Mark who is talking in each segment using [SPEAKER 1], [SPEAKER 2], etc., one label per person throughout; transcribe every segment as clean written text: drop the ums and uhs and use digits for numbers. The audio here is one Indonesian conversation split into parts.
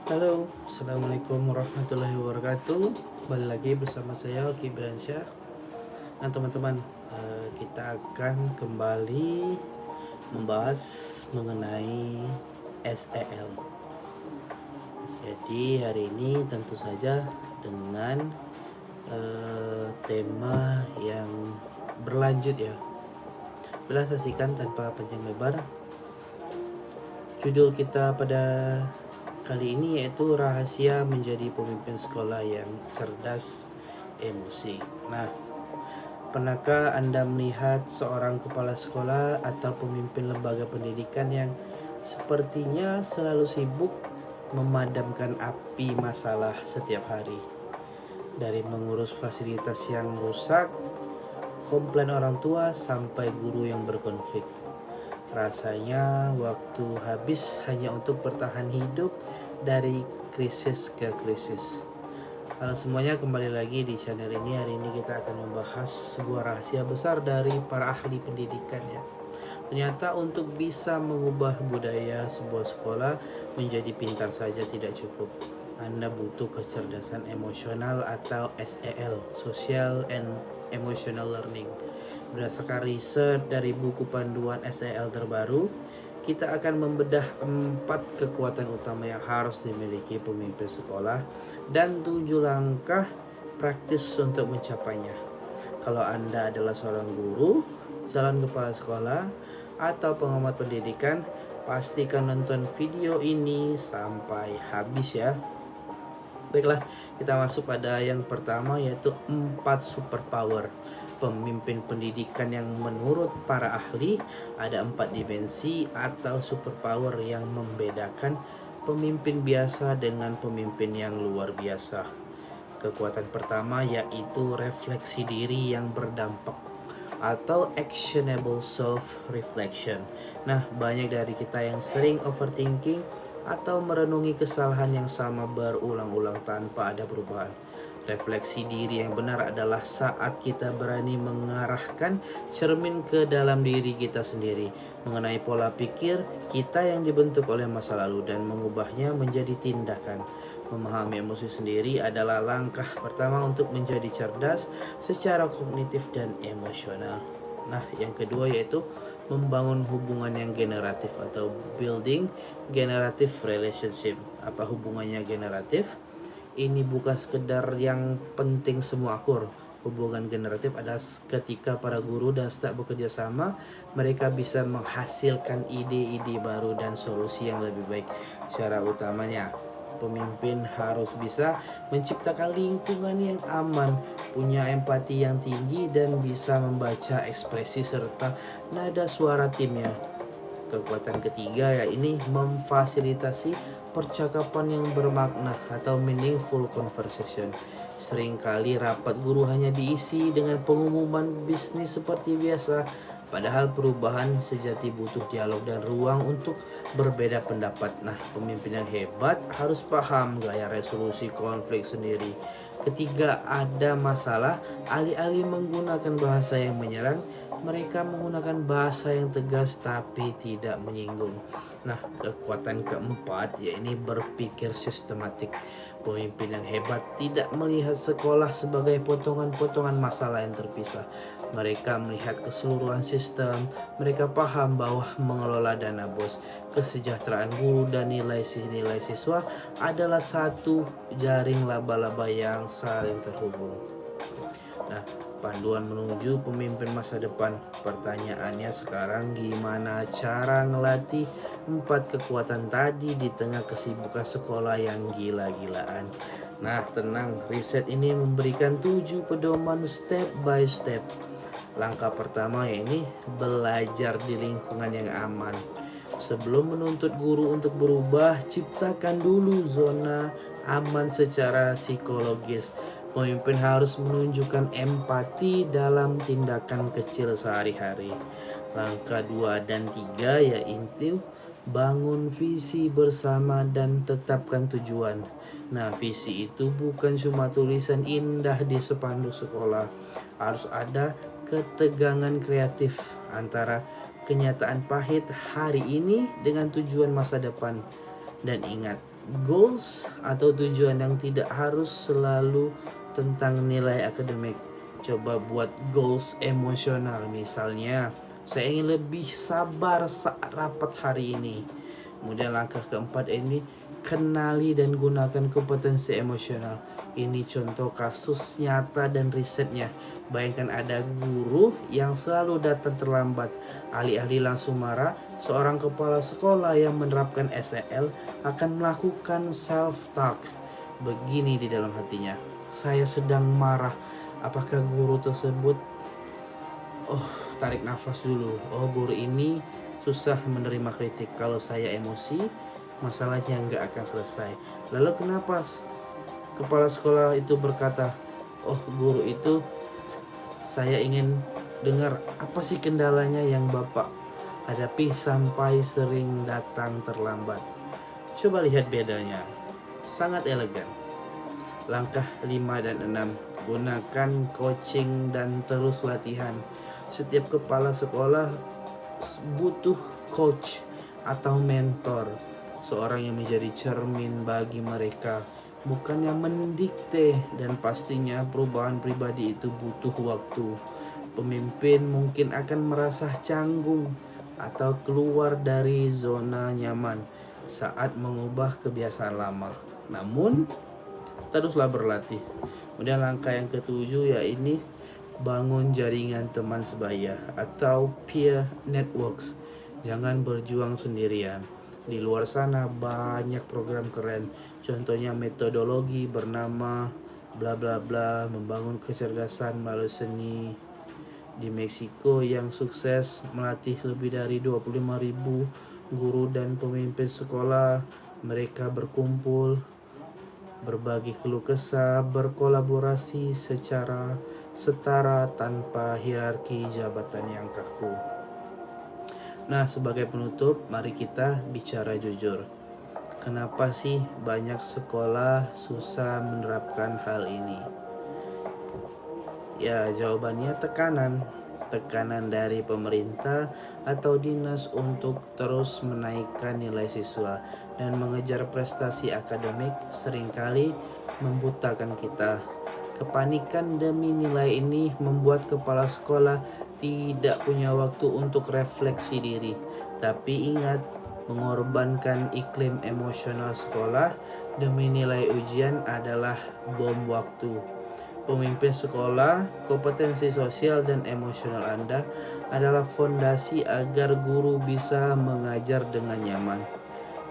[SPEAKER 1] Halo, Assalamualaikum warahmatullahi wabarakatuh. Kembali lagi bersama saya Oki Bransyah. Nah teman-teman, kita akan kembali membahas mengenai SEL. Jadi hari ini tentu saja dengan tema yang berlanjut ya. Bila saksikan tanpa panjang lebar, judul kita pada kali ini yaitu rahasia menjadi pemimpin sekolah yang cerdas emosi. Nah, pernahkah Anda melihat seorang kepala sekolah atau pemimpin lembaga pendidikan yang sepertinya selalu sibuk memadamkan api masalah setiap hari? Dari mengurus fasilitas yang rusak, komplain orang tua, sampai guru yang berkonflik. Rasanya waktu habis hanya untuk bertahan hidup dari krisis ke krisis. Halo semuanya, kembali lagi di channel ini. Hari ini kita akan membahas sebuah rahasia besar dari para ahli pendidikan ya. Ternyata untuk bisa mengubah budaya sebuah sekolah menjadi pintar saja tidak cukup. Anda butuh kecerdasan emosional atau SEL, Social and Emotional Learning. Berdasarkan riset dari buku panduan SEL terbaru, kita akan membedah 4 kekuatan utama yang harus dimiliki pemimpin sekolah dan 7 langkah praktis untuk mencapainya. Kalau Anda adalah seorang guru, calon kepala sekolah, atau pengamat pendidikan, pastikan nonton video ini sampai habis ya. Baiklah, kita masuk pada yang pertama yaitu 4 superpower pemimpin pendidikan yang menurut para ahli ada 4 dimensi atau superpower yang membedakan pemimpin biasa dengan pemimpin yang luar biasa. Kekuatan pertama yaitu refleksi diri yang berdampak atau actionable self reflection. Nah, banyak dari kita yang sering overthinking atau merenungi kesalahan yang sama berulang-ulang tanpa ada perubahan. Refleksi diri yang benar adalah saat kita berani mengarahkan cermin ke dalam diri kita sendiri mengenai pola pikir kita yang dibentuk oleh masa lalu dan mengubahnya menjadi tindakan. Memahami emosi sendiri adalah langkah pertama untuk menjadi cerdas secara kognitif dan emosional. Nah, yang kedua yaitu membangun hubungan yang generatif atau building generative relationship. Apa hubungannya generatif? Ini bukan sekedar yang penting semua akur. Hubungan generatif adalah ketika para guru dan staf bekerja sama, mereka bisa menghasilkan ide-ide baru dan solusi yang lebih baik. Syarat utamanya, pemimpin harus bisa menciptakan lingkungan yang aman, punya empati yang tinggi, dan bisa membaca ekspresi serta nada suara timnya. Kekuatan ketiga ya ini memfasilitasi percakapan yang bermakna atau meaningful conversation. Seringkali rapat guru hanya diisi dengan pengumuman bisnis seperti biasa, padahal perubahan sejati butuh dialog dan ruang untuk berbeda pendapat. Nah, pemimpin yang hebat harus paham gaya resolusi konflik sendiri. Ketika ada masalah, alih-alih menggunakan bahasa yang menyerang, mereka menggunakan bahasa yang tegas tapi tidak menyinggung. Nah, kekuatan keempat yaitu berpikir sistematik. Pemimpin yang hebat tidak melihat sekolah sebagai potongan-potongan masalah yang terpisah. Mereka melihat keseluruhan sistem. Mereka paham bahwa mengelola dana bos, kesejahteraan guru, dan nilai siswa adalah satu jaring laba-laba yang saling terhubung. Nah, panduan menuju pemimpin masa depan. Pertanyaannya sekarang, gimana cara ngelatih 4 kekuatan tadi di tengah kesibukan sekolah yang gila-gilaan? Nah, tenang, riset ini memberikan 7 pedoman step by step. Langkah pertama yaitu belajar di lingkungan yang aman. Sebelum menuntut guru untuk berubah, ciptakan dulu zona aman secara psikologis. Pemimpin harus menunjukkan empati dalam tindakan kecil sehari-hari. Langkah 2 dan 3 yaitu bangun visi bersama dan tetapkan tujuan. Nah, visi itu bukan cuma tulisan indah di spanduk sekolah. Harus ada ketegangan kreatif antara kenyataan pahit hari ini dengan tujuan masa depan. Dan ingat, goals atau tujuan yang tidak harus selalu tentang nilai akademik. Coba buat goals emosional, misalnya saya ingin lebih sabar saat rapat hari ini. Kemudian langkah keempat ini, kenali dan gunakan kompetensi emosional. Ini contoh kasus nyata dan risetnya. Bayangkan ada guru yang selalu datang terlambat. Alih-alih langsung marah, seorang kepala sekolah yang menerapkan SEL akan melakukan self-talk. Begini di dalam hatinya, saya sedang marah. Apakah guru tersebut? Oh, tarik nafas dulu. Oh, guru ini susah menerima kritik. Kalau saya emosi, masalahnya nggak akan selesai. Lalu kenapa kepala sekolah itu berkata, oh guru itu, saya ingin dengar apa sih kendalanya yang Bapak hadapi sampai sering datang terlambat. Coba lihat bedanya, sangat elegan. Langkah 5 dan 6, gunakan coaching dan terus latihan. Setiap kepala sekolah butuh coach atau mentor, seorang yang menjadi cermin bagi mereka, bukan yang mendikte. Dan pastinya perubahan pribadi itu butuh waktu. Pemimpin mungkin akan merasa canggung atau keluar dari zona nyaman saat mengubah kebiasaan lama. Namun teruslah berlatih. Kemudian langkah yang ketujuh yaitu bangun jaringan teman sebaya atau peer networks. Jangan berjuang sendirian. Di luar sana banyak program keren. Contohnya metodologi bernama bla bla bla, membangun kecerdasan melalui seni. Di Meksiko yang sukses melatih lebih dari 25.000 guru dan pemimpin sekolah. Mereka berkumpul, berbagi keluh kesah, berkolaborasi secara setara tanpa hierarki jabatan yang kaku. Nah, sebagai penutup, mari kita bicara jujur. Kenapa sih banyak sekolah susah menerapkan hal ini? Ya, jawabannya tekanan. Tekanan dari pemerintah atau dinas untuk terus menaikkan nilai siswa dan mengejar prestasi akademik seringkali membutakan kita. Kepanikan demi nilai ini membuat kepala sekolah tidak punya waktu untuk refleksi diri. Tapi ingat, mengorbankan iklim emosional sekolah demi nilai ujian adalah bom waktu. Pemimpin sekolah, kompetensi sosial dan emosional Anda adalah fondasi agar guru bisa mengajar dengan nyaman.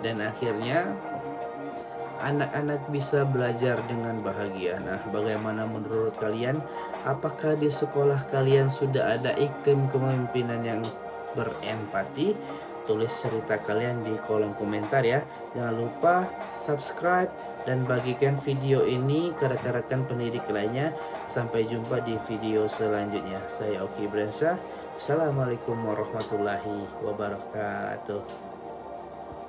[SPEAKER 1] Dan akhirnya anak-anak bisa belajar dengan bahagia. Nah, bagaimana menurut kalian? Apakah di sekolah kalian sudah ada iklim kepemimpinan yang berempati? Tulis cerita kalian di kolom komentar ya. Jangan lupa subscribe dan bagikan video ini ke rekan-rekan pendidik lainnya. Sampai jumpa di video selanjutnya. Saya Oki Brensa. Assalamualaikum warahmatullahi wabarakatuh.